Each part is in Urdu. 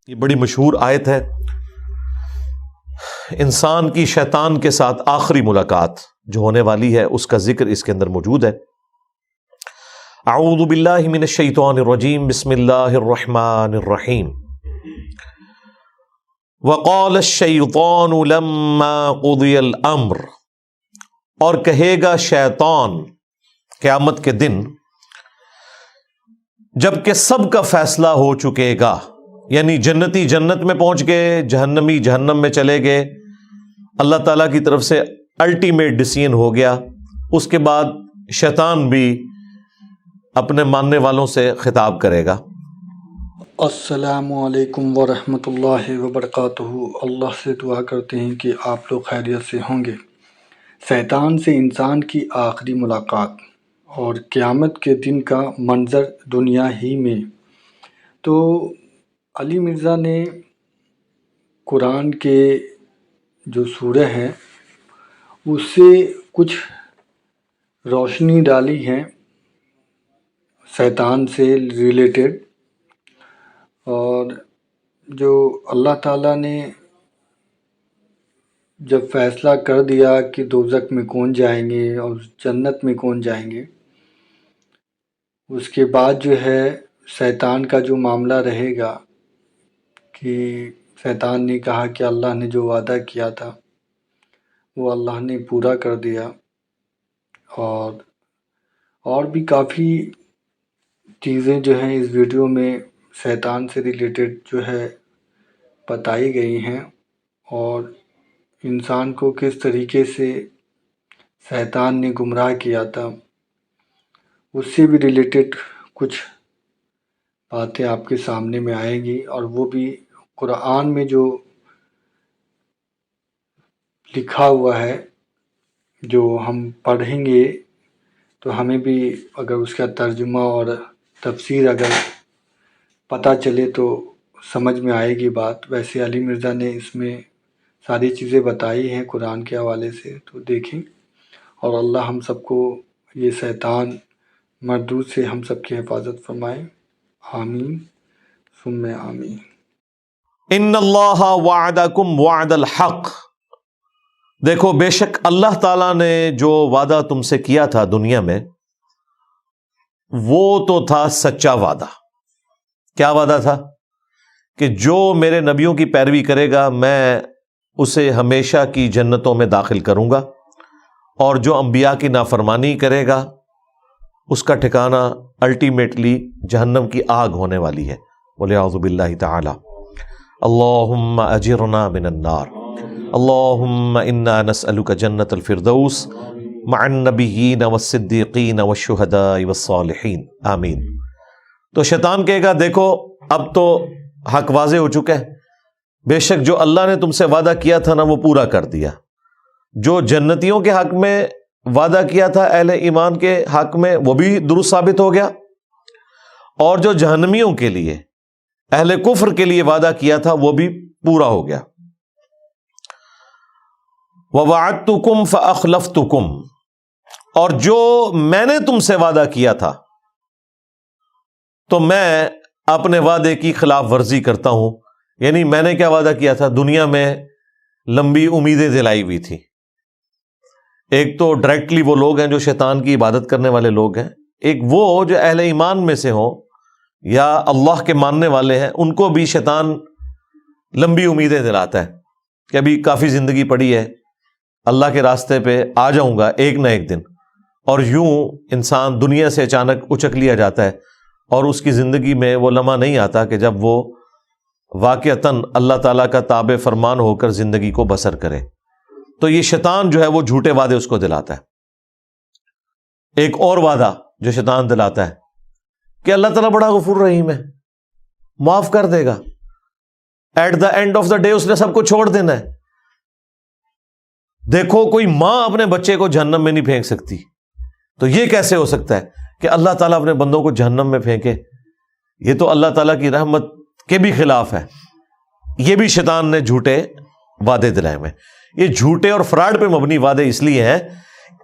یہ بڑی مشہور آیت ہے، انسان کی شیطان کے ساتھ آخری ملاقات جو ہونے والی ہے اس کا ذکر اس کے اندر موجود ہے۔ اعوذ باللہ من الشیطان الرجیم، بسم اللہ الرحمن الرحیم۔ وقال الشیطان لما قضی الامر، اور کہے گا شیطان قیامت کے دن جب کہ سب کا فیصلہ ہو چکے گا، یعنی جنتی جنت میں پہنچ گئے، جہنمی جہنم میں چلے گئے، اللہ تعالیٰ کی طرف سے الٹیمیٹ ڈیسیژن ہو گیا، اس کے بعد شیطان بھی اپنے ماننے والوں سے خطاب کرے گا۔ السلام علیکم ورحمۃ اللہ وبرکاتہ۔ اللہ سے دعا کرتے ہیں کہ آپ لوگ خیریت سے ہوں گے۔ شیطان سے انسان کی آخری ملاقات اور قیامت کے دن کا منظر دنیا ہی میں، تو علی مرزا نے قرآن کے جو سورہ ہے اس سے کچھ روشنی ڈالی ہے شیطان سے ریلیٹڈ، اور جو اللہ تعالیٰ نے جب فیصلہ کر دیا کہ دوزخ میں کون جائیں گے اور جنت میں کون جائیں گے، اس کے بعد جو ہے شیطان کا جو معاملہ رہے گا کہ شیطان نے کہا کہ اللہ نے جو وعدہ کیا تھا وہ اللہ نے پورا کر دیا، اور بھی کافی چیزیں جو ہیں اس ویڈیو میں شیطان سے ریلیٹڈ جو ہے بتائی گئی ہیں، اور انسان کو کس طریقے سے شیطان نے گمراہ کیا تھا اس سے بھی ریلیٹڈ کچھ باتیں آپ کے سامنے میں آئیں گی، اور وہ بھی قرآن میں جو لکھا ہوا ہے جو ہم پڑھیں گے تو ہمیں بھی اگر اس کا ترجمہ اور تفسیر اگر پتہ چلے تو سمجھ میں آئے گی بات۔ ویسے علی مرزا نے اس میں ساری چیزیں بتائی ہیں قرآن کے حوالے سے، تو دیکھیں، اور اللہ ہم سب کو یہ شیطان مردود سے ہم سب کی حفاظت فرمائے، آمین ثم آمین۔ ان اللہ وعدکم وعد الحق، دیکھو بے شک اللہ تعالیٰ نے جو وعدہ تم سے کیا تھا دنیا میں وہ تو تھا سچا وعدہ۔ کیا وعدہ تھا؟ کہ جو میرے نبیوں کی پیروی کرے گا میں اسے ہمیشہ کی جنتوں میں داخل کروں گا، اور جو انبیاء کی نافرمانی کرے گا اس کا ٹھکانہ الٹیمیٹلی جہنم کی آگ ہونے والی ہے، وَلِعَوْذُ بِاللَّهِ تَعَالَى۔ اللہم اجرنا من النار، اللہم انا نسألک جنت الفردوس مع النبیین والصدیقین والشہداء والصالحین، آمین۔ تو شیطان کہے گا دیکھو اب تو حق واضح ہو چکا ہے، بے شک جو اللہ نے تم سے وعدہ کیا تھا نا وہ پورا کر دیا، جو جنتیوں کے حق میں وعدہ کیا تھا اہل ایمان کے حق میں وہ بھی درست ثابت ہو گیا، اور جو جہنمیوں کے لیے اہل کفر کے لیے وعدہ کیا تھا وہ بھی پورا ہو گیا۔ وَوَعَدْتُكُمْ فَأَخْلَفْتُكُمْ، اور جو میں نے تم سے وعدہ کیا تھا تو میں اپنے وعدے کی خلاف ورزی کرتا ہوں۔ یعنی میں نے کیا وعدہ کیا تھا؟ دنیا میں لمبی امیدیں دلائی ہوئی تھی۔ ایک تو ڈائریکٹلی وہ لوگ ہیں جو شیطان کی عبادت کرنے والے لوگ ہیں، ایک وہ جو اہل ایمان میں سے ہوں یا اللہ کے ماننے والے ہیں، ان کو بھی شیطان لمبی امیدیں دلاتا ہے کہ ابھی کافی زندگی پڑی ہے، اللہ کے راستے پہ آ جاؤں گا ایک نہ ایک دن، اور یوں انسان دنیا سے اچانک اچک لیا جاتا ہے، اور اس کی زندگی میں وہ لمحہ نہیں آتا کہ جب وہ واقعتاً اللہ تعالیٰ کا تابع فرمان ہو کر زندگی کو بسر کرے۔ تو یہ شیطان جو ہے وہ جھوٹے وعدے اس کو دلاتا ہے۔ ایک اور وعدہ جو شیطان دلاتا ہے کہ اللہ تعالیٰ بڑا غفور رحیم ہے، معاف کر دے گا، at the end of the day اس نے سب کو چھوڑ دینا ہے۔ دیکھو کوئی ماں اپنے بچے کو جہنم میں نہیں پھینک سکتی، تو یہ کیسے ہو سکتا ہے کہ اللہ تعالیٰ اپنے بندوں کو جہنم میں پھینکے؟ یہ تو اللہ تعالیٰ کی رحمت کے بھی خلاف ہے۔ یہ بھی شیطان نے جھوٹے وعدے دلائے ہوئے۔ یہ جھوٹے اور فراڈ پہ مبنی وعدے اس لیے ہیں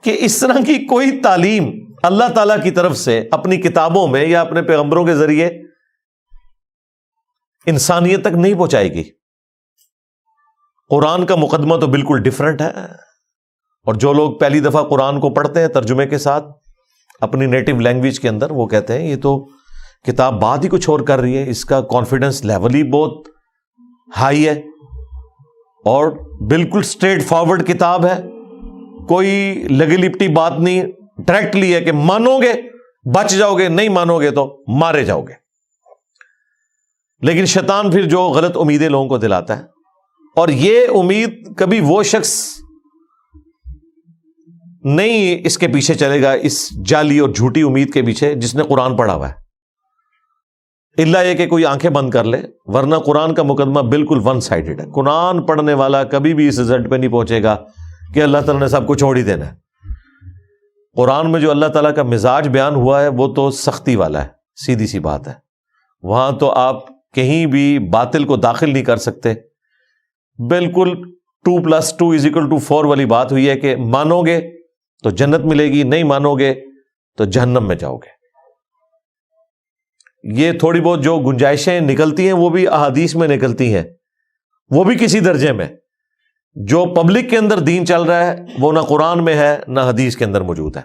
کہ اس طرح کی کوئی تعلیم اللہ تعالیٰ کی طرف سے اپنی کتابوں میں یا اپنے پیغمبروں کے ذریعے انسانیت تک نہیں پہنچائے گی۔ قرآن کا مقدمہ تو بالکل ڈیفرنٹ ہے، اور جو لوگ پہلی دفعہ قرآن کو پڑھتے ہیں ترجمے کے ساتھ اپنی نیٹو لینگویج کے اندر، وہ کہتے ہیں یہ تو کتاب بات ہی کچھ اور کر رہی ہے، اس کا کانفیڈنس لیول ہی بہت ہائی ہے، اور بالکل اسٹریٹ فارورڈ کتاب ہے، کوئی لگی لپٹی بات نہیں، ڈائریکٹلی ہے کہ مانو گے بچ جاؤ گے، نہیں مانو گے تو مارے جاؤ گے۔ لیکن شیطان پھر جو غلط امیدیں لوگوں کو دلاتا ہے، اور یہ امید کبھی وہ شخص نہیں اس کے پیچھے چلے گا، اس جعلی اور جھوٹی امید کے پیچھے، جس نے قرآن پڑھا ہوا ہے، الا یہ کہ کوئی آنکھیں بند کر لے، ورنہ قرآن کا مقدمہ بالکل ون سائیڈڈ ہے۔ قرآن پڑھنے والا کبھی بھی اس رزلٹ پہ نہیں پہنچے گا کہ اللہ تعالیٰ نے سب کو چھوڑ ہی دینا ہے۔ قرآن میں جو اللہ تعالیٰ کا مزاج بیان ہوا ہے وہ تو سختی والا ہے، سیدھی سی بات ہے، وہاں تو آپ کہیں بھی باطل کو داخل نہیں کر سکتے۔ بالکل 2+2=4 والی بات ہوئی ہے کہ مانو گے تو جنت ملے گی، نہیں مانو گے تو جہنم میں جاؤ گے۔ یہ تھوڑی بہت جو گنجائشیں نکلتی ہیں وہ بھی احادیث میں نکلتی ہیں، وہ بھی کسی درجے میں۔ جو پبلک کے اندر دین چل رہا ہے وہ نہ قرآن میں ہے نہ حدیث کے اندر موجود ہے۔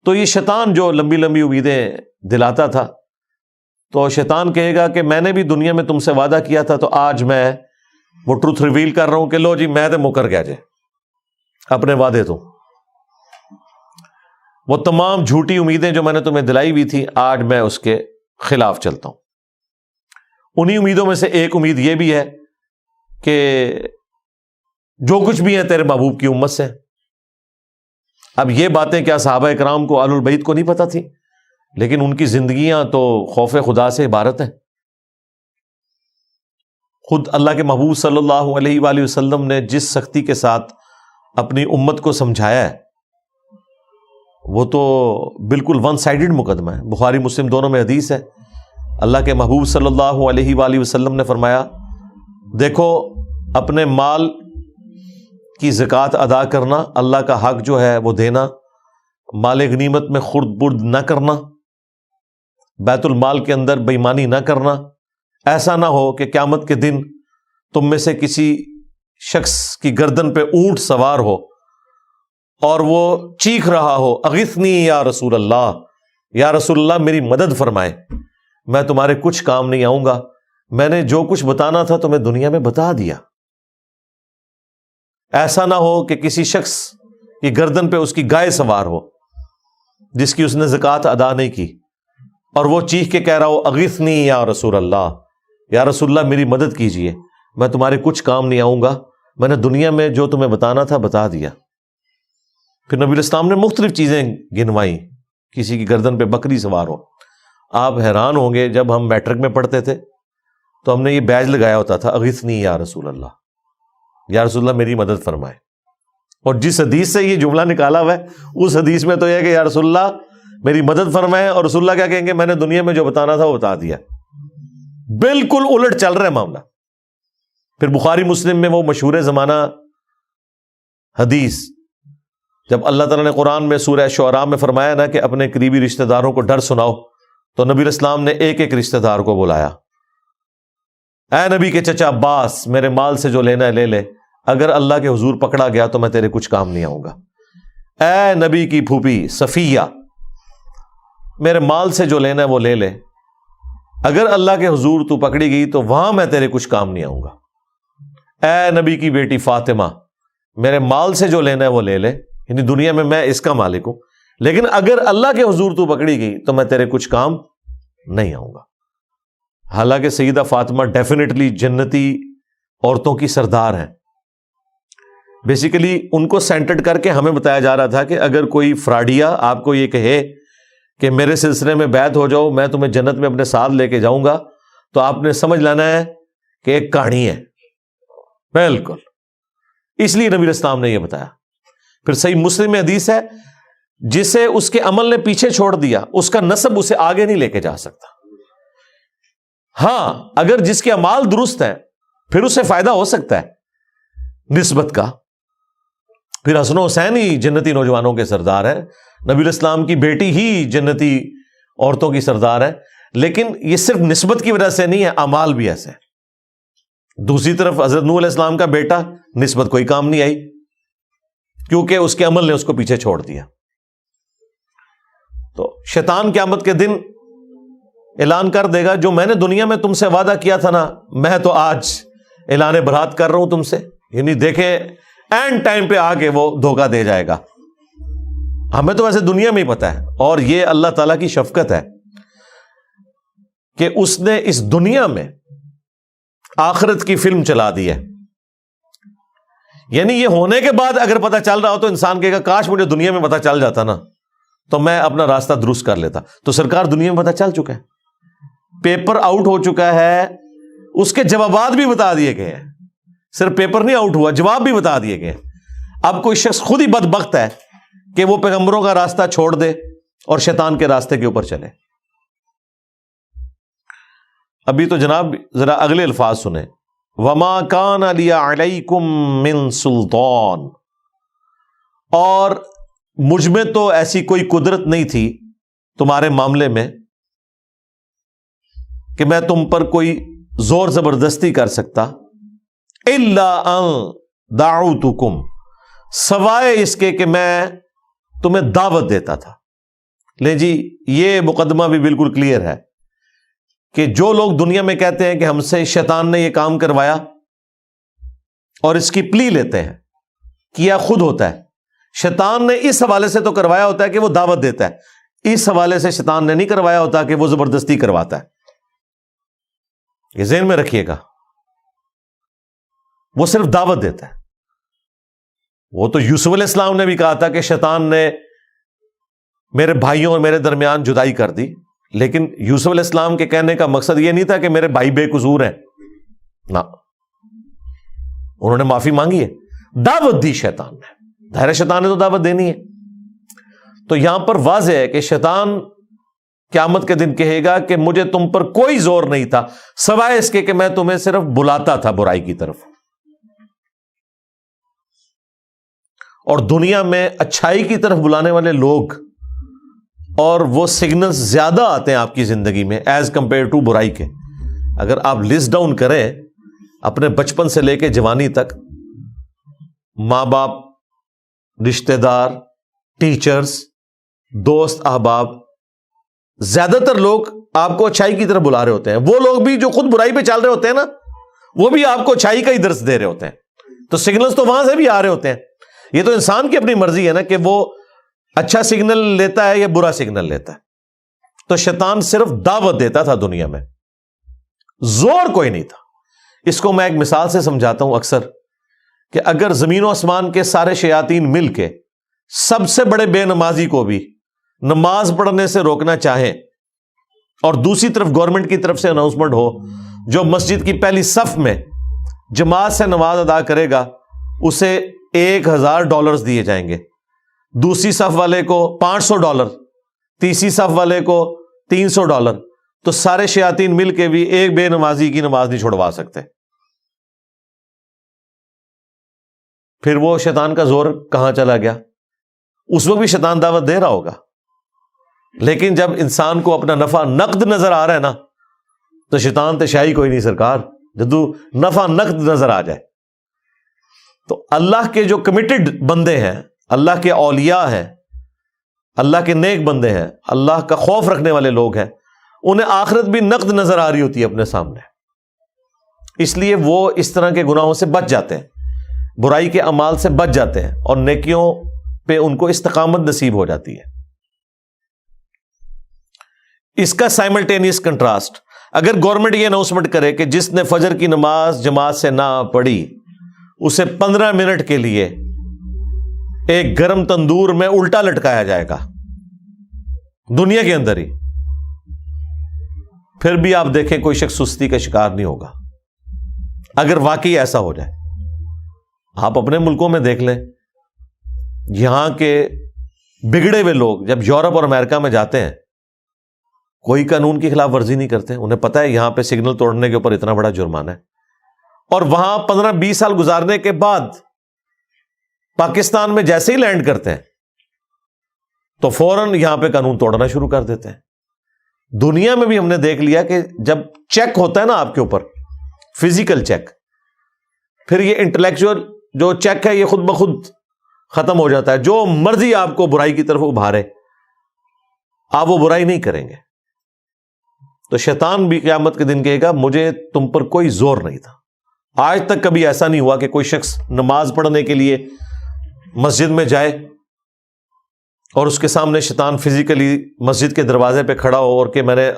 تو یہ شیطان جو لمبی لمبی امیدیں دلاتا تھا، تو شیطان کہے گا کہ میں نے بھی دنیا میں تم سے وعدہ کیا تھا، تو آج میں وہ ٹروتھ ریویل کر رہا ہوں کہ لو جی میں تو مکر گیا جے اپنے وعدے تو، وہ تمام جھوٹی امیدیں جو میں نے تمہیں دلائی ہوئی تھی آج میں اس کے خلاف چلتا ہوں۔ انہی امیدوں میں سے ایک امید یہ بھی ہے کہ جو کچھ بھی ہے تیرے محبوب کی امت سے۔ اب یہ باتیں کیا صحابہ اکرام کو، اہل البیت کو نہیں پتہ تھی؟ لیکن ان کی زندگیاں تو خوف خدا سے عبارت ہیں۔ خود اللہ کے محبوب صلی اللہ علیہ وآلہ وسلم نے جس سختی کے ساتھ اپنی امت کو سمجھایا ہے وہ تو بالکل ون سائیڈڈ مقدمہ ہے۔ بخاری مسلم دونوں میں حدیث ہے، اللہ کے محبوب صلی اللہ علیہ وآلہ وسلم نے فرمایا، دیکھو اپنے مال کی زکوٰۃ ادا کرنا، اللہ کا حق جو ہے وہ دینا، مال غنیمت میں خرد برد نہ کرنا، بیت المال کے اندر بے ایمانی نہ کرنا۔ ایسا نہ ہو کہ قیامت کے دن تم میں سے کسی شخص کی گردن پہ اونٹ سوار ہو اور وہ چیخ رہا ہو، اغثنی یا رسول اللہ، یا رسول اللہ میری مدد فرمائے، میں تمہارے کچھ کام نہیں آؤں گا، میں نے جو کچھ بتانا تھا تمہیں دنیا میں بتا دیا۔ ایسا نہ ہو کہ کسی شخص کی گردن پہ اس کی گائے سوار ہو جس کی اس نے زکوٰۃ ادا نہیں کی، اور وہ چیخ کے کہہ رہا ہو، اغثنی یا رسول اللہ، یا رسول اللہ میری مدد کیجئے، میں تمہارے کچھ کام نہیں آؤں گا، میں نے دنیا میں جو تمہیں بتانا تھا بتا دیا۔ پھر نبی الاسلام نے مختلف چیزیں گنوائیں، کسی کی گردن پہ بکری سوار ہو۔ آپ حیران ہوں گے، جب ہم میٹرک میں پڑھتے تھے تو ہم نے یہ بیج لگایا ہوتا تھا، اغثنی یا رسول اللہ، یا رسول اللہ میری مدد فرمائے، اور جس حدیث سے یہ جملہ نکالا ہوا ہے اس حدیث میں تو یہ ہے کہ یا رسول اللہ میری مدد فرمائے، اور رسول اللہ کیا کہیں گے، میں نے دنیا میں جو بتانا تھا وہ بتا دیا۔ بالکل الٹ چل رہا ہے معاملہ۔ پھر بخاری مسلم میں وہ مشہور زمانہ حدیث، جب اللہ تعالیٰ نے قرآن میں سورہ شعراء میں فرمایا نا کہ اپنے قریبی رشتہ داروں کو ڈر سناؤ، تو نبی الاسلام نے ایک ایک رشتہ دار کو بلایا، اے نبی کے چچا عباس، میرے مال سے جو لینا ہے لے لے، اگر اللہ کے حضور پکڑا گیا تو میں تیرے کچھ کام نہیں آؤں گا۔ اے نبی کی پھوپھی صفیہ، میرے مال سے جو لینا ہے وہ لے لے، اگر اللہ کے حضور تو پکڑی گئی تو وہاں میں تیرے کچھ کام نہیں آؤں گا۔ اے نبی کی بیٹی فاطمہ، میرے مال سے جو لینا ہے وہ لے لے، یعنی دنیا میں اس کا مالک ہوں، لیکن اگر اللہ کے حضور تو پکڑی گئی تو میں تیرے کچھ کام نہیں آؤں گا۔ حالانکہ سیدہ فاطمہ ڈیفینیٹلی جنتی عورتوں کی سردار ہیں۔ بیسیکلی ان کو سینٹرڈ کر کے ہمیں بتایا جا رہا تھا کہ اگر کوئی فراڈیا آپ کو یہ کہے کہ میرے سلسلے میں بیعت ہو جاؤ، میں تمہیں جنت میں اپنے ساتھ لے کے جاؤں گا، تو آپ نے سمجھ لینا ہے کہ ایک کہانی ہے۔ بالکل، اس لیے نبی الاسلام نے یہ بتایا۔ پھر صحیح مسلم میں حدیث ہے، جسے اس کے عمل نے پیچھے چھوڑ دیا اس کا نسب اسے آگے نہیں لے کے جا سکتا۔ ہاں، اگر جس کے اعمال درست ہیں پھر اسے فائدہ ہو سکتا ہے نسبت کا۔ پھر حسن و حسین ہی جنتی نوجوانوں کے سردار ہیں، نبی الاسلام کی بیٹی ہی جنتی عورتوں کی سردار ہے، لیکن یہ صرف نسبت کی وجہ سے نہیں ہے، اعمال بھی ایسے ہیں۔ دوسری طرف حضرت نوح علیہ السلام کا بیٹا، نسبت کوئی کام نہیں آئی کیونکہ اس کے عمل نے اس کو پیچھے چھوڑ دیا۔ تو شیطان قیامت کے دن اعلان کر دے گا، جو میں نے دنیا میں تم سے وعدہ کیا تھا نا، میں تو آج اعلان برات کر رہا ہوں تم سے۔ یعنی دیکھیں اینڈ ٹائم پہ آ کے وہ دھوکہ دے جائے گا۔ ہمیں تو ویسے دنیا میں ہی پتا ہے، اور یہ اللہ تعالیٰ کی شفقت ہے کہ اس نے اس دنیا میں آخرت کی فلم چلا دی ہے۔ یعنی یہ ہونے کے بعد اگر پتہ چل رہا ہو تو انسان کہے گا کاش مجھے دنیا میں پتہ چل جاتا نا، تو میں اپنا راستہ درست کر لیتا۔ تو سرکار دنیا میں پتہ چل چکا ہے، پیپر آؤٹ ہو چکا ہے، اس کے جوابات بھی بتا دیے گئے ہیں۔ صرف پیپر نہیں آؤٹ ہوا، جواب بھی بتا دیے گئے۔ اب کوئی شخص خود ہی بدبخت ہے کہ وہ پیغمبروں کا راستہ چھوڑ دے اور شیطان کے راستے کے اوپر چلے۔ ابھی تو جناب ذرا اگلے الفاظ سنیں، وَمَا كَانَ لِيَ عَلَيْكُم مِّن سُلْطَان، اور مجھ میں تو ایسی کوئی قدرت نہیں تھی تمہارے معاملے میں کہ میں تم پر کوئی زور زبردستی کر سکتا، إِلَّا أَن دَعَوْتُكُمْ، سوائے اس کے کہ میں تمہیں دعوت دیتا تھا۔ لیں جی، یہ مقدمہ بھی بالکل کلیئر ہے کہ جو لوگ دنیا میں کہتے ہیں کہ ہم سے شیطان نے یہ کام کروایا اور اس کی پلی لیتے ہیں، کیا خود ہوتا ہے۔ شیطان نے اس حوالے سے تو کروایا ہوتا ہے کہ وہ دعوت دیتا ہے، اس حوالے سے شیطان نے نہیں کروایا ہوتا کہ وہ زبردستی کرواتا ہے۔ یہ ذہن میں رکھیے گا، وہ صرف دعوت دیتا ہے۔ وہ تو یوسف علیہ السلام نے بھی کہا تھا کہ شیطان نے میرے بھائیوں اور میرے درمیان جدائی کر دی، لیکن یوسف علیہ السلام کے کہنے کا مقصد یہ نہیں تھا کہ میرے بھائی بے قصور ہیں، نہ، انہوں نے معافی مانگی ہے، دعوت دی شیطان نے۔ ظاہر شیطان نے تو دعوت دینی ہے۔ تو یہاں پر واضح ہے کہ شیطان قیامت کے دن کہے گا کہ مجھے تم پر کوئی زور نہیں تھا سوائے اس کے کہ میں تمہیں صرف بلاتا تھا برائی کی طرف، اور دنیا میں اچھائی کی طرف بلانے والے لوگ اور وہ سگنلز زیادہ آتے ہیں آپ کی زندگی میں ایز کمپیئر ٹو برائی کے۔ اگر آپ لسٹ ڈاؤن کریں اپنے بچپن سے لے کے جوانی تک، ماں باپ، رشتہ دار، ٹیچرز، دوست، احباب، زیادہ تر لوگ آپ کو اچھائی کی طرف بلا رہے ہوتے ہیں۔ وہ لوگ بھی جو خود برائی پہ چل رہے ہوتے ہیں نا، وہ بھی آپ کو اچھائی کا ہی درس دے رہے ہوتے ہیں۔ تو سگنلز تو وہاں سے بھی آ رہے ہوتے ہیں۔ یہ تو انسان کی اپنی مرضی ہے نا کہ وہ اچھا سگنل لیتا ہے یا برا سگنل لیتا ہے۔ تو شیطان صرف دعوت دیتا تھا دنیا میں، زور کوئی نہیں تھا۔ اس کو میں ایک مثال سے سمجھاتا ہوں اکثر، کہ اگر زمین و آسمان کے سارے شیاطین مل کے سب سے بڑے بے نمازی کو بھی نماز پڑھنے سے روکنا چاہیں، اور دوسری طرف گورنمنٹ کی طرف سے اناؤنسمنٹ ہو جو مسجد کی پہلی صف میں جماعت سے نماز ادا کرے گا اسے $1000 دیے جائیں گے، دوسری صف والے کو $500، تیسری صف والے کو $300، تو سارے شیاطین مل کے بھی ایک بے نمازی کی نماز نہیں چھڑوا سکتے۔ پھر وہ شیطان کا زور کہاں چلا گیا؟ اس وقت بھی شیطان دعوت دے رہا ہوگا، لیکن جب انسان کو اپنا نفع نقد نظر آ رہا ہے نا، تو شیطان تو شاہی کوئی نہیں سرکار، جدو نفع نقد نظر آ جائے۔ تو اللہ کے جو کمیٹڈ بندے ہیں، اللہ کے اولیاء ہیں، اللہ کے نیک بندے ہیں، اللہ کا خوف رکھنے والے لوگ ہیں، انہیں آخرت بھی نقد نظر آ رہی ہوتی ہے اپنے سامنے، اس لیے وہ اس طرح کے گناہوں سے بچ جاتے ہیں، برائی کے اعمال سے بچ جاتے ہیں، اور نیکیوں پہ ان کو استقامت نصیب ہو جاتی ہے۔ اس کا سائملٹینیس کنٹراسٹ، اگر گورنمنٹ یہ اناؤنسمنٹ کرے کہ جس نے فجر کی نماز جماعت سے نہ پڑھی اسے 15 منٹ کے لیے ایک گرم تندور میں الٹا لٹکایا جائے گا دنیا کے اندر ہی، پھر بھی آپ دیکھیں کوئی شخص سستی کا شکار نہیں ہوگا۔ اگر واقعی ایسا ہو جائے، آپ اپنے ملکوں میں دیکھ لیں، یہاں کے بگڑے ہوئے لوگ جب یورپ اور امریکہ میں جاتے ہیں کوئی قانون کی خلاف ورزی نہیں کرتے، انہیں پتا ہے یہاں پہ سگنل توڑنے کے اوپر اتنا بڑا جرمانہ ہے، اور وہاں 15-20 سال گزارنے کے بعد پاکستان میں جیسے ہی لینڈ کرتے ہیں تو فوراً یہاں پہ قانون توڑنا شروع کر دیتے ہیں۔ دنیا میں بھی ہم نے دیکھ لیا کہ جب چیک ہوتا ہے نا آپ کے اوپر فزیکل چیک، پھر یہ انٹلیکچوئل جو چیک ہے یہ خود بخود ختم ہو جاتا ہے. جو مرضی آپ کو برائی کی طرف ابھارے آپ وہ برائی نہیں کریں گے. تو شیطان بھی قیامت کے دن کہے گا مجھے تم پر کوئی زور نہیں تھا. آج تک کبھی ایسا نہیں ہوا کہ کوئی شخص نماز پڑھنے کے لیے مسجد میں جائے اور اس کے سامنے شیطان فزیکلی مسجد کے دروازے پہ کھڑا ہو اور کہ میں نے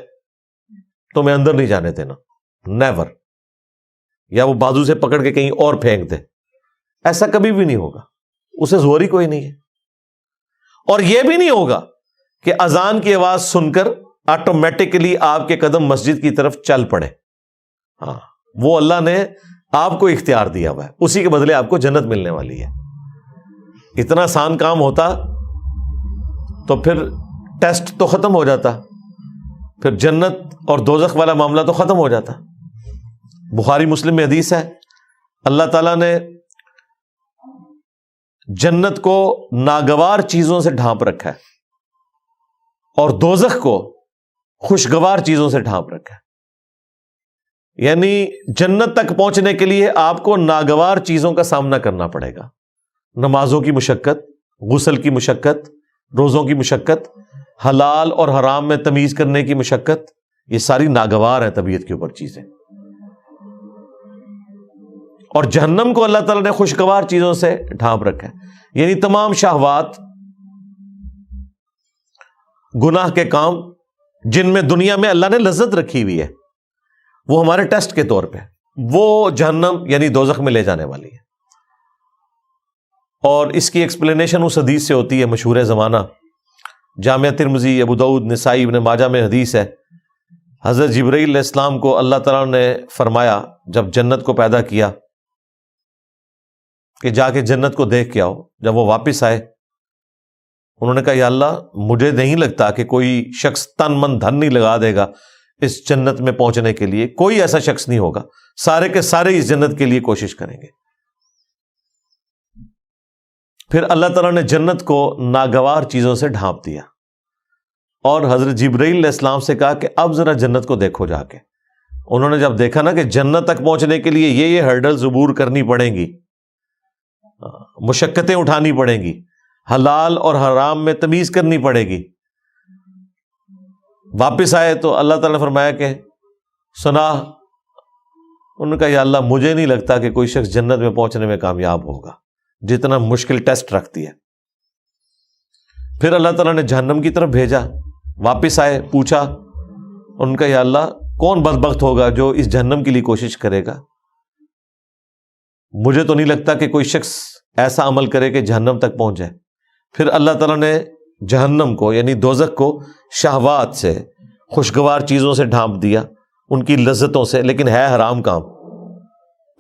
تمہیں اندر نہیں جانے دینا. نیور. یا وہ بازو سے پکڑ کے کہیں اور پھینک دے. ایسا کبھی بھی نہیں ہوگا. اسے زور ہی کوئی نہیں ہے. اور یہ بھی نہیں ہوگا کہ اذان کی آواز سن کر آٹومیٹکلی آپ کے قدم مسجد کی طرف چل پڑے. ہاں، وہ اللہ نے آپ کو اختیار دیا ہوا ہے، اسی کے بدلے آپ کو جنت ملنے والی ہے. اتنا آسان کام ہوتا تو پھر ٹیسٹ تو ختم ہو جاتا، پھر جنت اور دوزخ والا معاملہ تو ختم ہو جاتا. بخاری مسلم میں حدیث ہے، اللہ تعالیٰ نے جنت کو ناگوار چیزوں سے ڈھانپ رکھا ہے اور دوزخ کو خوشگوار چیزوں سے ڈھانپ رکھا ہے. یعنی جنت تک پہنچنے کے لیے آپ کو ناگوار چیزوں کا سامنا کرنا پڑے گا. نمازوں کی مشقت، غسل کی مشقت، روزوں کی مشقت، حلال اور حرام میں تمیز کرنے کی مشقت، یہ ساری ناگوار ہیں طبیعت کے اوپر چیزیں. اور جہنم کو اللہ تعالیٰ نے خوشگوار چیزوں سے ڈھانپ رکھا ہے. یعنی تمام شہوات، گناہ کے کام جن میں دنیا میں اللہ نے لذت رکھی ہوئی ہے، وہ ہمارے ٹیسٹ کے طور پہ وہ جہنم یعنی دوزخ میں لے جانے والی ہے. اور اس کی ایکسپلینیشن اس حدیث سے ہوتی ہے مشہور زمانہ، جامعہ ترمذی، ابو داؤد، نسائی، ابن ماجہ میں حدیث ہے. حضرت جبرائیل علیہ السلام کو اللہ تعالیٰ نے فرمایا جب جنت کو پیدا کیا کہ جا کے جنت کو دیکھ کے آؤ. جب وہ واپس آئے انہوں نے کہا یا اللہ مجھے نہیں لگتا کہ کوئی شخص تن من دھن نہیں لگا دے گا اس جنت میں پہنچنے کے لیے. کوئی ایسا شخص نہیں ہوگا، سارے کے سارے اس جنت کے لیے کوشش کریں گے. پھر اللہ تعالیٰ نے جنت کو ناگوار چیزوں سے ڈھانپ دیا اور حضرت جبرائیل علیہ السلام سے کہا کہ اب ذرا جنت کو دیکھو جا کے. انہوں نے جب دیکھا نا کہ جنت تک پہنچنے کے لیے یہ ہرڈلز عبور کرنی پڑیں گی، مشقتیں اٹھانی پڑیں گی، حلال اور حرام میں تمیز کرنی پڑے گی، واپس آئے تو اللہ تعالیٰ نے فرمایا کہ سنا. انہوں نے کہا یا اللہ مجھے نہیں لگتا کہ کوئی شخص جنت میں پہنچنے میں کامیاب ہوگا، جتنا مشکل ٹیسٹ رکھتی ہے. پھر اللہ تعالیٰ نے جہنم کی طرف بھیجا، واپس آئے، پوچھا. ان کا یا اللہ کون بدبخت ہوگا جو اس جہنم کے لیے کوشش کرے گا؟ مجھے تو نہیں لگتا کہ کوئی شخص ایسا عمل کرے کہ جہنم تک پہنچ جائے. پھر اللہ تعالیٰ نے جہنم کو یعنی دوزخ کو شہوات سے، خوشگوار چیزوں سے ڈھانپ دیا، ان کی لذتوں سے، لیکن ہے حرام کام.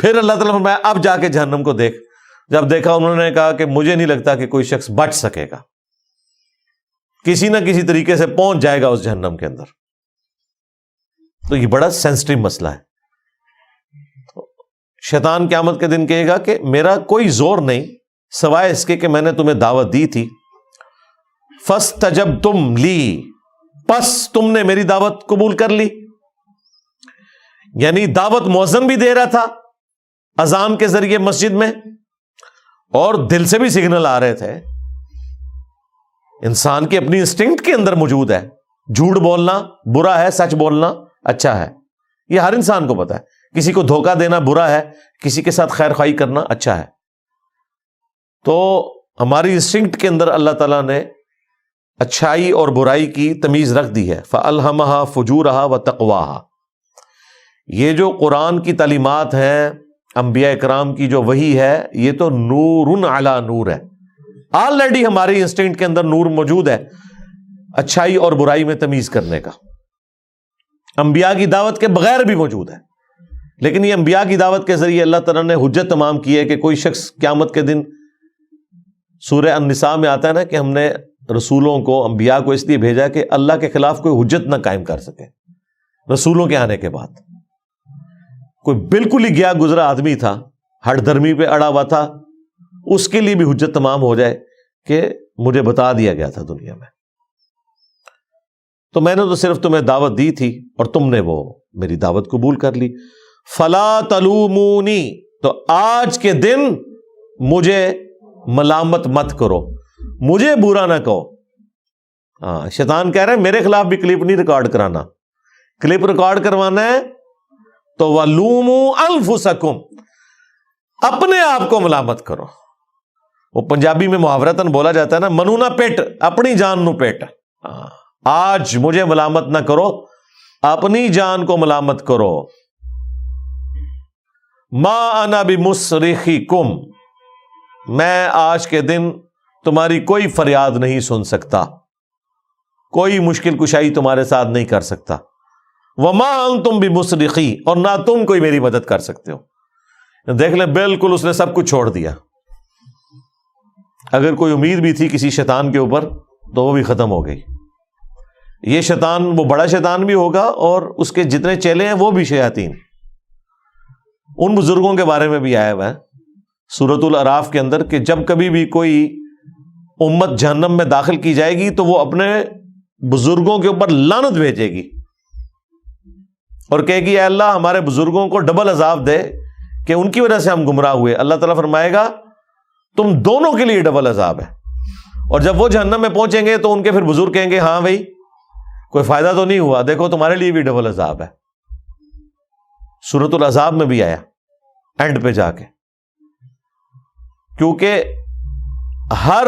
پھر اللہ تعالیٰ نے فرمایا اب جا کے جہنم کو دیکھ. جب دیکھا انہوں نے کہا کہ مجھے نہیں لگتا کہ کوئی شخص بچ سکے گا، کسی نہ کسی طریقے سے پہنچ جائے گا اس جہنم کے اندر. تو یہ بڑا سینسٹیو مسئلہ ہے. شیطان قیامت کے دن کہے گا کہ میرا کوئی زور نہیں سوائے اس کے کہ میں نے تمہیں دعوت دی تھی، فاستجبتم لی، پس تم نے میری دعوت قبول کر لی. یعنی دعوت مؤذن بھی دے رہا تھا اذان کے ذریعے مسجد میں، اور دل سے بھی سگنل آ رہے تھے. انسان کی اپنی انسٹنکٹ کے اندر موجود ہے، جھوٹ بولنا برا ہے، سچ بولنا اچھا ہے. یہ ہر انسان کو پتا ہے. کسی کو دھوکہ دینا برا ہے، کسی کے ساتھ خیر خواہی کرنا اچھا ہے. تو ہماری انسٹنکٹ کے اندر اللہ تعالیٰ نے اچھائی اور برائی کی تمیز رکھ دی ہے. فَأَلْهَمَهَا فُجُورَهَا وَتَقْوَاهَا. یہ جو قرآن کی تعلیمات ہیں، انبیاء اکرام کی جو وحی ہے، یہ تو نور علی نور ہے. آلریڈی ہماری انسٹنکٹ کے اندر نور موجود ہے اچھائی اور برائی میں تمیز کرنے کا. انبیاء کی دعوت کے بغیر بھی موجود ہے، لیکن یہ انبیاء کی دعوت کے ذریعے اللہ تعالیٰ نے حجت تمام کی ہے کہ کوئی شخص قیامت کے دن، سورہ النساء میں آتا ہے نا کہ ہم نے رسولوں کو، انبیاء کو اس لیے بھیجا کہ اللہ کے خلاف کوئی حجت نہ قائم کر سکے. رسولوں کے آنے کے بعد کوئی بالکل ہی گیا گزرا آدمی تھا، ہٹ دھرمی پہ اڑا ہوا تھا، اس کے لیے بھی حجت تمام ہو جائے کہ مجھے بتا دیا گیا تھا دنیا میں. تو میں نے تو صرف تمہیں دعوت دی تھی اور تم نے وہ میری دعوت قبول کر لی. فلا تلومونی، تو آج کے دن مجھے ملامت مت کرو، مجھے برا نہ کہو. ہاں، شیطان کہہ رہے ہیں میرے خلاف بھی کلپ نہیں ریکارڈ کرانا. کلپ ریکارڈ کروانا ہے تو وَلُومُوا أَنفُسَكُمْ، اپنے آپ کو ملامت کرو. وہ پنجابی میں محاورتاً بولا جاتا ہے نا، منو نہ پیٹ، اپنی جان نو پیٹ. آج مجھے ملامت نہ کرو، اپنی جان کو ملامت کرو. ما انا بمصرخکم، میں آج کے دن تمہاری کوئی فریاد نہیں سن سکتا، کوئی مشکل کشائی تمہارے ساتھ نہیں کر سکتا. وما انتم بمصرخی، اور نہ تم کوئی میری مدد کر سکتے ہو. دیکھ لیں، بالکل اس نے سب کچھ چھوڑ دیا. اگر کوئی امید بھی تھی کسی شیطان کے اوپر تو وہ بھی ختم ہو گئی. یہ شیطان وہ بڑا شیطان بھی ہوگا اور اس کے جتنے چیلے ہیں وہ بھی شیاطین. ان بزرگوں کے بارے میں بھی آیا ہوا ہے سورۃ الاعراف کے اندر کہ جب کبھی بھی کوئی امت جہنم میں داخل کی جائے گی تو وہ اپنے بزرگوں کے اوپر لعنت بھیجے گی اور کہے گی اے اللہ ہمارے بزرگوں کو ڈبل عذاب دے کہ ان کی وجہ سے ہم گمراہ ہوئے. اللہ تعالیٰ فرمائے گا تم دونوں کے لیے ڈبل عذاب ہے. اور جب وہ جہنم میں پہنچیں گے تو ان کے پھر بزرگ کہیں گے ہاں بھائی کوئی فائدہ تو نہیں ہوا، دیکھو تمہارے لیے بھی ڈبل عذاب ہے. سورۃ العذاب میں بھی آیا اینڈ پہ جا کے، کیونکہ ہر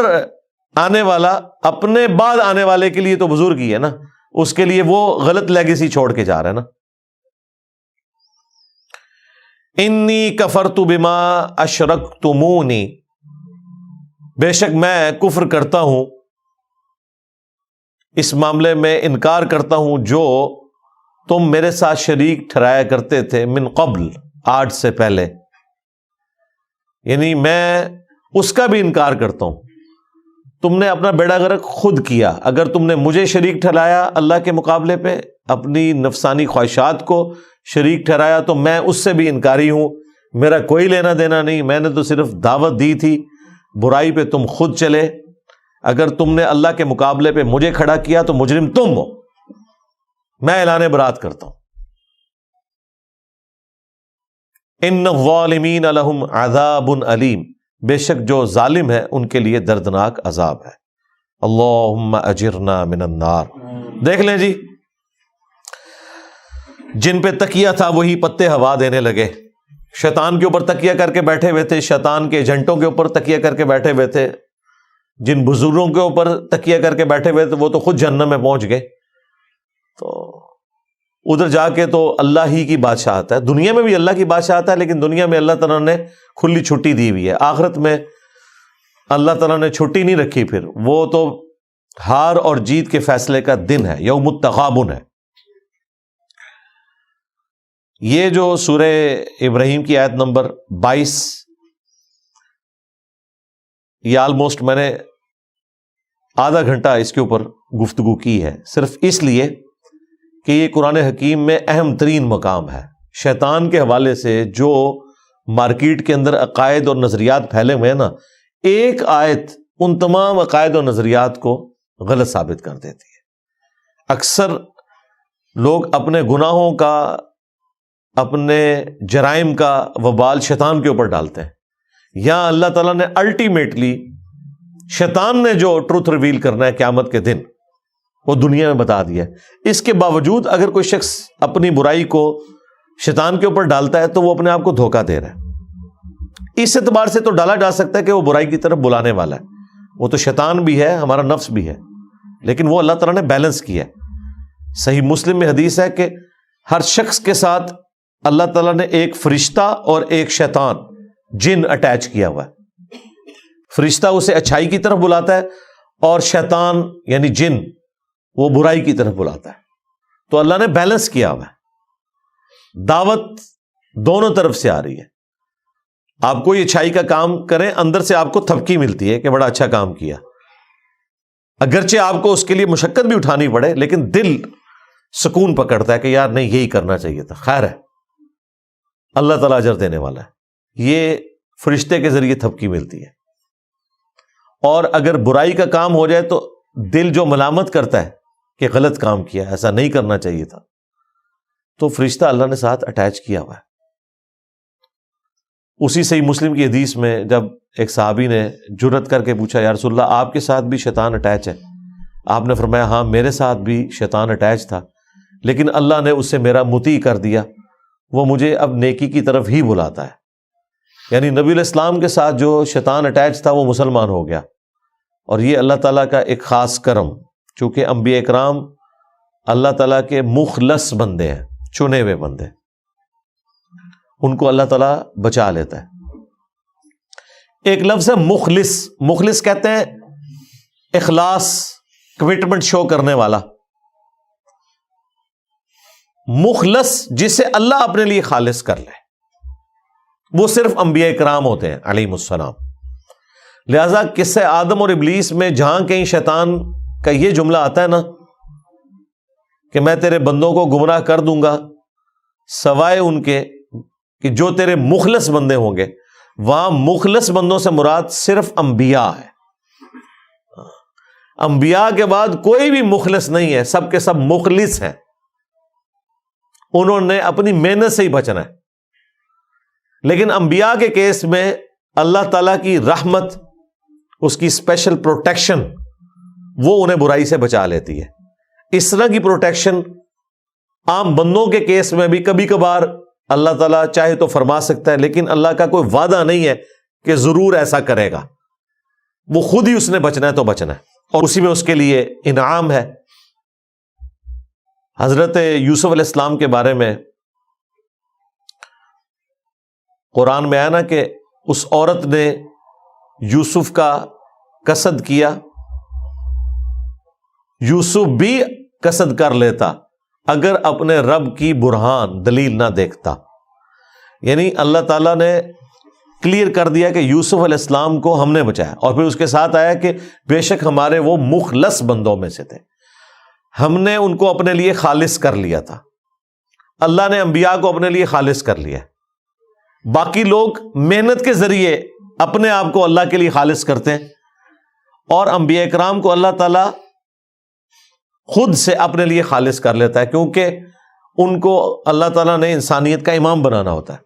آنے والا اپنے بعد آنے والے کے لیے تو بزرگ ہی ہے نا، اس کے لیے وہ غلط لیگیسی چھوڑ کے جا رہا ہے نا. انی کفرت بما اشرکتمونی، بے شک میں کفر کرتا ہوں، اس معاملے میں انکار کرتا ہوں جو تم میرے ساتھ شریک ٹھہرایا کرتے تھے من قبل، آج سے پہلے. یعنی میں اس کا بھی انکار کرتا ہوں. تم نے اپنا بیڑا غرق خود کیا. اگر تم نے مجھے شریک ٹھہرایا اللہ کے مقابلے پہ، اپنی نفسانی خواہشات کو شریک ٹھہرایا، تو میں اس سے بھی انکاری ہوں. میرا کوئی لینا دینا نہیں، میں نے تو صرف دعوت دی تھی. برائی پہ تم خود چلے. اگر تم نے اللہ کے مقابلے پہ مجھے کھڑا کیا تو مجرم تم ہو. میں اعلان برات کرتا ہوں. ان الظالمین لہم عذاب علیم، بے شک جو ظالم ہے ان کے لیے دردناک عذاب ہے. اللہم اجرنا من النار. دیکھ لیں جی، جن پہ تکیہ تھا وہی پتے ہوا دینے لگے. شیطان کے اوپر تکیہ کر کے بیٹھے ہوئے تھے، شیطان کے ایجنٹوں کے اوپر تکیہ کر کے بیٹھے ہوئے تھے، جن بزرگوں کے اوپر تکیہ کر کے بیٹھے ہوئے تھے وہ تو خود جہنم میں پہنچ گئے. تو ادھر جا کے تو اللہ ہی کی بادشاہت ہے. دنیا میں بھی اللہ کی بادشاہت ہے، لیکن دنیا میں اللہ تعالیٰ نے کھلی چھٹی دی ہوئی ہے. آخرت میں اللہ تعالیٰ نے چھٹی نہیں رکھی، پھر وہ تو ہار اور جیت کے فیصلے کا دن ہے، یوم التغابن ہے. یہ جو سورہ ابراہیم کی آیت نمبر 22، یہ آلموسٹ میں نے آدھا گھنٹہ اس کے اوپر گفتگو کی ہے، صرف اس لیے کہ یہ قرآن حکیم میں اہم ترین مقام ہے. شیطان کے حوالے سے جو مارکیٹ کے اندر عقائد اور نظریات پھیلے ہوئے ہیں نا، ایک آیت ان تمام عقائد اور نظریات کو غلط ثابت کر دیتی ہے. اکثر لوگ اپنے گناہوں کا، اپنے جرائم کا وبال شیطان کے اوپر ڈالتے ہیں. یہاں اللہ تعالیٰ نے الٹیمیٹلی شیطان نے جو ٹروتھ ریویل کرنا ہے قیامت کے دن وہ دنیا میں بتا دیا ہے. اس کے باوجود اگر کوئی شخص اپنی برائی کو شیطان کے اوپر ڈالتا ہے تو وہ اپنے آپ کو دھوکہ دے رہا ہے. اس اعتبار سے تو ڈالا جا سکتا ہے کہ وہ برائی کی طرف بلانے والا ہے. وہ تو شیطان بھی ہے، ہمارا نفس بھی ہے، لیکن وہ اللہ تعالیٰ نے بیلنس کیا ہے. صحیح مسلم میں حدیث ہے کہ ہر شخص کے ساتھ اللہ تعالیٰ نے ایک فرشتہ اور ایک شیطان، جن اٹیچ کیا ہوا ہے. فرشتہ اسے اچھائی کی طرف بلاتا ہے اور شیطان یعنی جن وہ برائی کی طرف بلاتا ہے. تو اللہ نے بیلنس کیا ہوا ہے. دعوت دونوں طرف سے آ رہی ہے. آپ کوئی اچھائی کا کام کریں، اندر سے آپ کو تھپکی ملتی ہے کہ بڑا اچھا کام کیا، اگرچہ آپ کو اس کے لیے مشقت بھی اٹھانی پڑے، لیکن دل سکون پکڑتا ہے کہ یار نہیں، یہی کرنا چاہیے تھا. خیر ہے، اللہ تعالیٰ اجر دینے والا ہے. یہ فرشتے کے ذریعے تھپکی ملتی ہے. اور اگر برائی کا کام ہو جائے تو دل جو ملامت کرتا ہے کہ غلط کام کیا، ایسا نہیں کرنا چاہیے تھا، تو فرشتہ اللہ نے ساتھ اٹیچ کیا ہوا ہے۔ اسی صحیح مسلم کی حدیث میں جب ایک صحابی نے جرأت کر کے پوچھا یا رسول اللہ آپ کے ساتھ بھی شیطان اٹیچ ہے؟ آپ نے فرمایا ہاں میرے ساتھ بھی شیطان اٹیچ تھا، لیکن اللہ نے اس سے میرا مطیع کر دیا، وہ مجھے اب نیکی کی طرف ہی بلاتا ہے۔ یعنی نبی علیہ السلام کے ساتھ جو شیطان اٹیچ تھا وہ مسلمان ہو گیا، اور یہ اللہ تعالیٰ کا ایک خاص کرم، چونکہ انبیاء اکرام اللہ تعالیٰ کے مخلص بندے ہیں، چنے ہوئے بندے، ان کو اللہ تعالیٰ بچا لیتا ہے۔ ایک لفظ ہے مخلص، مخلص کہتے ہیں اخلاص، کمٹمنٹ شو کرنے والا، مخلص جسے اللہ اپنے لیے خالص کر لے، وہ صرف انبیاء اکرام ہوتے ہیں علیہم السلام۔ لہذا قصہ آدم اور ابلیس میں جہاں کہیں شیطان کا یہ جملہ آتا ہے نا کہ میں تیرے بندوں کو گمراہ کر دوں گا سوائے ان کے کہ جو تیرے مخلص بندے ہوں گے، وہاں مخلص بندوں سے مراد صرف انبیاء ہے۔ انبیاء کے بعد کوئی بھی مخلص نہیں ہے، سب کے سب مخلص ہیں، انہوں نے اپنی محنت سے ہی بچنا ہے۔ لیکن انبیاء کے کیس میں اللہ تعالیٰ کی رحمت، اس کی اسپیشل پروٹیکشن، وہ انہیں برائی سے بچا لیتی ہے۔ اس طرح کی پروٹیکشن عام بندوں کے کیس میں بھی کبھی کبھار اللہ تعالیٰ چاہے تو فرما سکتا ہے، لیکن اللہ کا کوئی وعدہ نہیں ہے کہ ضرور ایسا کرے گا، وہ خود ہی اس نے بچنا ہے تو بچنا ہے، اور اسی میں اس کے لیے انعام ہے۔ حضرت یوسف علیہ السلام کے بارے میں قرآن میں آیا نا کہ اس عورت نے یوسف کا قصد کیا، یوسف بھی قصد کر لیتا اگر اپنے رب کی برہان دلیل نہ دیکھتا۔ یعنی اللہ تعالیٰ نے کلیئر کر دیا کہ یوسف علیہ السلام کو ہم نے بچایا، اور پھر اس کے ساتھ آیا کہ بے شک ہمارے وہ مخلص بندوں میں سے تھے، ہم نے ان کو اپنے لیے خالص کر لیا تھا۔ اللہ نے انبیاء کو اپنے لیے خالص کر لیا، باقی لوگ محنت کے ذریعے اپنے آپ کو اللہ کے لیے خالص کرتے ہیں، اور انبیاء اکرام کو اللہ تعالیٰ خود سے اپنے لیے خالص کر لیتا ہے، کیونکہ ان کو اللہ تعالیٰ نے انسانیت کا امام بنانا ہوتا ہے،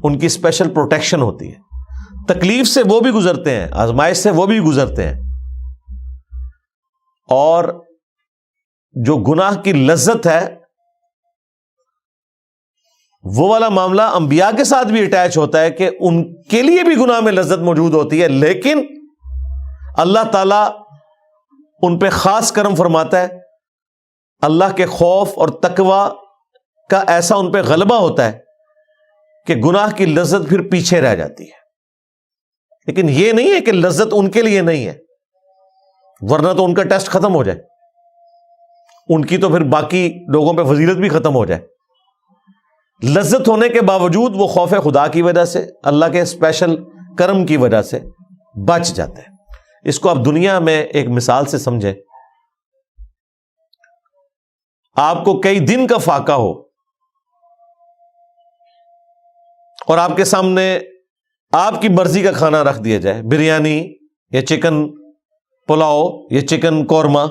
ان کی اسپیشل پروٹیکشن ہوتی ہے، تکلیف سے وہ بھی گزرتے ہیں، آزمائش سے وہ بھی گزرتے ہیں، اور جو گناہ کی لذت ہے وہ والا معاملہ انبیاء کے ساتھ بھی اٹیچ ہوتا ہے کہ ان کے لیے بھی گناہ میں لذت موجود ہوتی ہے، لیکن اللہ تعالیٰ ان پہ خاص کرم فرماتا ہے، اللہ کے خوف اور تقوی کا ایسا ان پہ غلبہ ہوتا ہے کہ گناہ کی لذت پھر پیچھے رہ جاتی ہے۔ لیکن یہ نہیں ہے کہ لذت ان کے لیے نہیں ہے، ورنہ تو ان کا ٹیسٹ ختم ہو جائے، ان کی تو پھر باقی لوگوں پہ فضیلت بھی ختم ہو جائے۔ لذت ہونے کے باوجود وہ خوف خدا کی وجہ سے، اللہ کے اسپیشل کرم کی وجہ سے بچ جاتے ہیں۔ اس کو آپ دنیا میں ایک مثال سے سمجھیں، آپ کو کئی دن کا فاقہ ہو اور آپ کے سامنے آپ کی مرضی کا کھانا رکھ دیا جائے، بریانی یا چکن پلاؤ یا چکن قورمہ،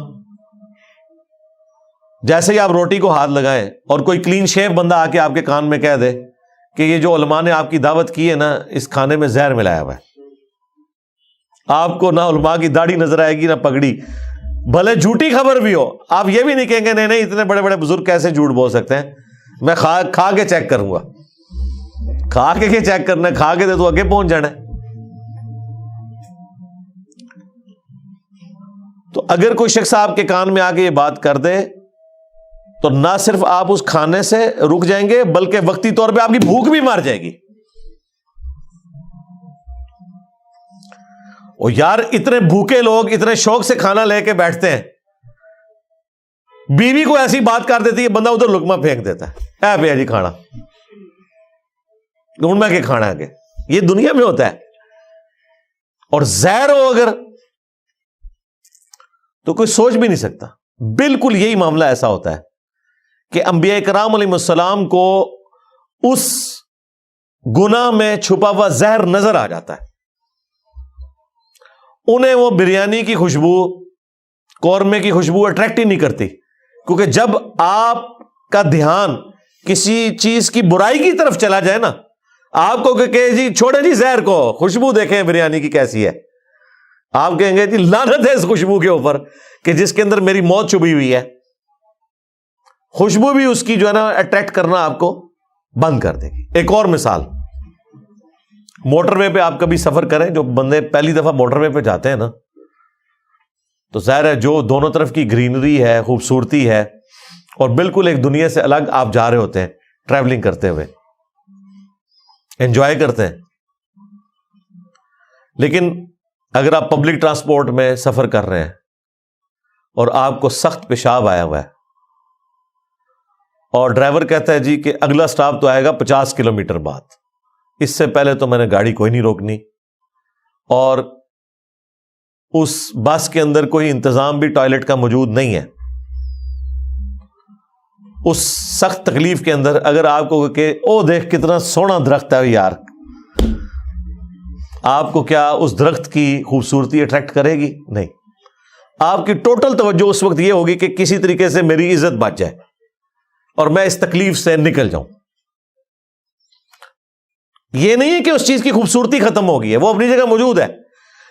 جیسے ہی آپ روٹی کو ہاتھ لگائیں اور کوئی کلین شیف بندہ آ کے آپ کے کان میں کہہ دے کہ یہ جو علماء نے آپ کی دعوت کی ہے نا، اس کھانے میں زہر ملایا ہوا ہے، آپ کو نہ علماء کی داڑھی نظر آئے گی نہ پگڑی، بھلے جھوٹی خبر بھی ہو، آپ یہ بھی نہیں کہیں گے نہیں نہیں اتنے بڑے بڑے بزرگ کیسے جھوٹ بول سکتے ہیں، میں کھا کے چیک کروں گا۔ کھا کے چیک کرنا ہے، کھا کے تو آگے پہنچ جانا ہے۔ تو اگر کوئی شخص آپ کے کان میں آ کے یہ بات کر دے تو نہ صرف آپ اس کھانے سے رک جائیں گے بلکہ وقتی طور پہ آپ کی بھوک بھی مار جائے گی۔ اور یار اتنے بھوکے لوگ اتنے شوق سے کھانا لے کے بیٹھتے ہیں، بیوی کو ایسی بات کر دیتی ہے بندہ ادھر لقمہ پھینک دیتا ہے، اے بھیا جی کھانا ڈھونڈ میں کہ کھانا آگے، یہ دنیا میں ہوتا ہے۔ اور زہر ہو اگر تو کوئی سوچ بھی نہیں سکتا۔ بالکل یہی معاملہ ایسا ہوتا ہے کہ انبیاء کرام علیہ السلام کو اس گناہ میں چھپا ہوا زہر نظر آ جاتا ہے، انہیں وہ بریانی کی خوشبو قورمے کی خوشبو اٹریکٹ ہی نہیں کرتی، کیونکہ جب آپ کا دھیان کسی چیز کی برائی کی طرف چلا جائے نا، آپ کو کہ جی چھوڑے جی زہر کو، خوشبو دیکھیں بریانی کی کیسی ہے، آپ کہیں گے جی لعنت ہے اس خوشبو کے اوپر کہ جس کے اندر میری موت چھپی ہوئی ہے. خوشبو بھی اس کی جو ہے نا اٹریکٹ کرنا آپ کو بند کر دے گی. ایک اور مثال، موٹر وے پہ آپ کبھی سفر کریں، جو بندے پہلی دفعہ موٹر وے پہ جاتے ہیں نا، تو ظاہر ہے جو دونوں طرف کی گرینری ہے، خوبصورتی ہے، اور بالکل ایک دنیا سے الگ آپ جا رہے ہوتے ہیں ٹریولنگ کرتے ہوئے، انجوائے کرتے ہیں. لیکن اگر آپ پبلک ٹرانسپورٹ میں سفر کر رہے ہیں اور آپ کو سخت پیشاب آیا ہوا ہے، اور ڈرائیور کہتا ہے جی کہ اگلا سٹاپ تو آئے گا 50 کلومیٹر بعد، اس سے پہلے تو میں نے گاڑی کوئی نہیں روکنی، اور اس بس کے اندر کوئی انتظام بھی ٹوائلٹ کا موجود نہیں ہے، اس سخت تکلیف کے اندر اگر آپ کو کہ او دیکھ کتنا سونا درخت ہے یار، آپ کو کیا اس درخت کی خوبصورتی اٹریکٹ کرے گی؟ نہیں. آپ کی ٹوٹل توجہ اس وقت یہ ہوگی کہ کسی طریقے سے میری عزت بچ جائے اور میں اس تکلیف سے نکل جاؤں. یہ نہیں ہے کہ اس چیز کی خوبصورتی ختم ہو گئی ہے، وہ اپنی جگہ موجود ہے،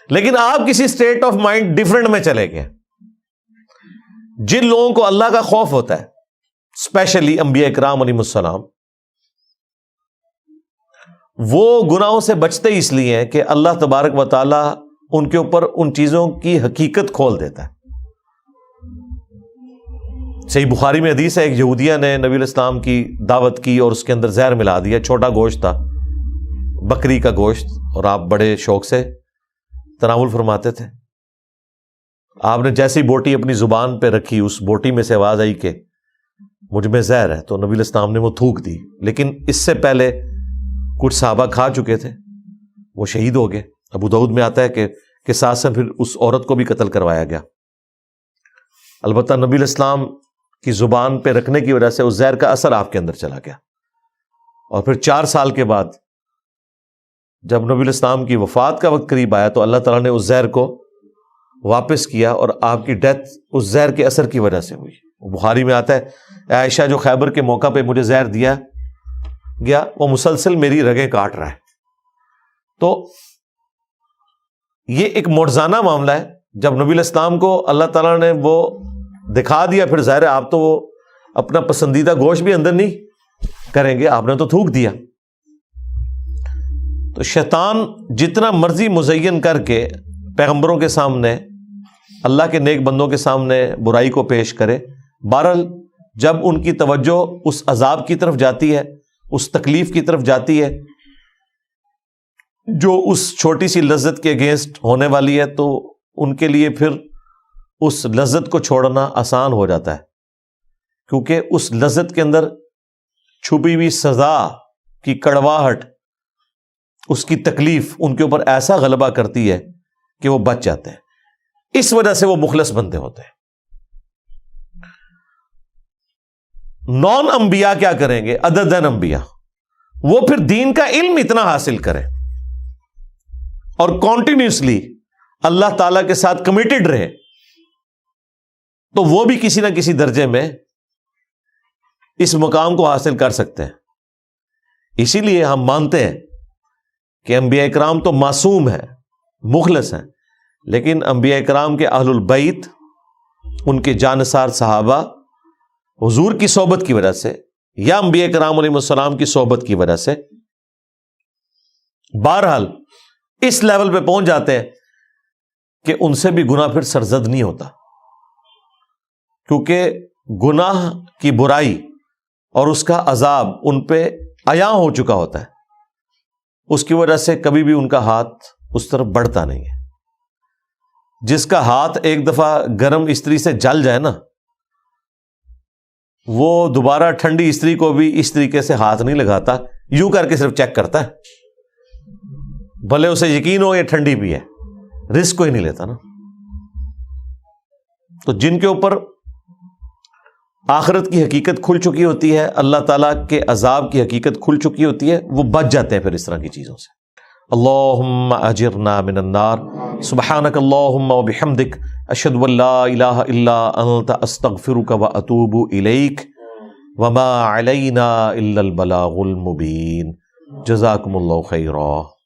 لیکن آپ کسی اسٹیٹ آف مائنڈ ڈفرنٹ میں چلے گئے. جن لوگوں کو اللہ کا خوف ہوتا ہے، اسپیشلی انبیاء کرام علیہ السلام، وہ گناہوں سے بچتے اس لیے ہیں کہ اللہ تبارک و تعالی ان کے اوپر ان چیزوں کی حقیقت کھول دیتا ہے. صحیح بخاری میں حدیث ہے، ایک یہودیہ نے نبی علیہ السلام کی دعوت کی اور اس کے اندر زہر ملا دیا. چھوٹا گوشت تھا، بکری کا گوشت، اور آپ بڑے شوق سے تناول فرماتے تھے. آپ نے جیسی بوٹی اپنی زبان پہ رکھی، اس بوٹی میں سے آواز آئی کہ مجھ میں زہر ہے، تو نبی علیہ السلام نے وہ تھوک دی. لیکن اس سے پہلے کچھ صحابہ کھا چکے تھے، وہ شہید ہو گئے. ابو داؤد میں آتا ہے کہ ساتھ سے پھر اس عورت کو بھی قتل کروایا گیا. البتہ نبی علیہ السلام کی زبان پہ رکھنے کی وجہ سے اس زہر کا اثر آپ کے اندر چلا گیا. اور پھر 4 سال کے بعد جب نبی علیہ السلام کی وفات کا وقت قریب آیا تو اللہ تعالیٰ نے اس زہر کو واپس کیا، اور آپ کی ڈیتھ اس زہر کے اثر کی وجہ سے ہوئی. بخاری میں آتا ہے عائشہ جو خیبر کے موقع پہ مجھے زہر دیا گیا، وہ مسلسل میری رگیں کاٹ رہا ہے. تو یہ ایک معجزانہ معاملہ ہے. جب نبی علیہ السلام کو اللہ تعالیٰ نے وہ دکھا دیا، پھر ظاہر ہے آپ تو وہ اپنا پسندیدہ گوشت بھی اندر نہیں کریں گے، آپ نے تو تھوک دیا. تو شیطان جتنا مرضی مزین کر کے پیغمبروں کے سامنے، اللہ کے نیک بندوں کے سامنے برائی کو پیش کرے، بہرحال جب ان کی توجہ اس عذاب کی طرف جاتی ہے، اس تکلیف کی طرف جاتی ہے جو اس چھوٹی سی لذت کے اگینسٹ ہونے والی ہے، تو ان کے لیے پھر اس لذت کو چھوڑنا آسان ہو جاتا ہے، کیونکہ اس لذت کے اندر چھپی ہوئی سزا کی کڑواہٹ، اس کی تکلیف ان کے اوپر ایسا غلبہ کرتی ہے کہ وہ بچ جاتے ہیں. اس وجہ سے وہ مخلص بندے ہوتے ہیں. نان انبیاء کیا کریں گے؟ عددن انبیاء، وہ پھر دین کا علم اتنا حاصل کریں اور کنٹینیوسلی اللہ تعالی کے ساتھ کمیٹڈ رہے، تو وہ بھی کسی نہ کسی درجے میں اس مقام کو حاصل کر سکتے ہیں. اسی لیے ہم مانتے ہیں کہ انبیاء اکرام تو معصوم ہیں، مخلص ہیں، لیکن انبیاء اکرام کے اہل البیت، ان کے جانثار صحابہ حضور کی صحبت کی وجہ سے یا انبیاء کرام علیہ السلام کی صحبت کی وجہ سے بہرحال اس لیول پہ پہنچ جاتے ہیں کہ ان سے بھی گناہ پھر سرزد نہیں ہوتا، کیونکہ گناہ کی برائی اور اس کا عذاب ان پہ عیاں ہو چکا ہوتا ہے. اس کی وجہ سے کبھی بھی ان کا ہاتھ اس طرف بڑھتا نہیں ہے. جس کا ہاتھ ایک دفعہ گرم استری سے جل جائے نا، وہ دوبارہ ٹھنڈی استری کو بھی اس طریقے سے ہاتھ نہیں لگاتا، یوں کر کے صرف چیک کرتا ہے، بھلے اسے یقین ہو یہ ٹھنڈی بھی ہے، رسک کوئی نہیں لیتا نا. تو جن کے اوپر آخرت کی حقیقت کھل چکی ہوتی ہے، اللہ تعالیٰ کے عذاب کی حقیقت کھل چکی ہوتی ہے، وہ بچ جاتے ہیں پھر اس طرح کی چیزوں سے. اللہم اجرنا من النار. سبحانک اللہم وبحمدک اشہد ان لا الہ الا انت استغفرک واتوب الیک وما علینا الا البلاغ المبین. جزاکم اللہ خیرا.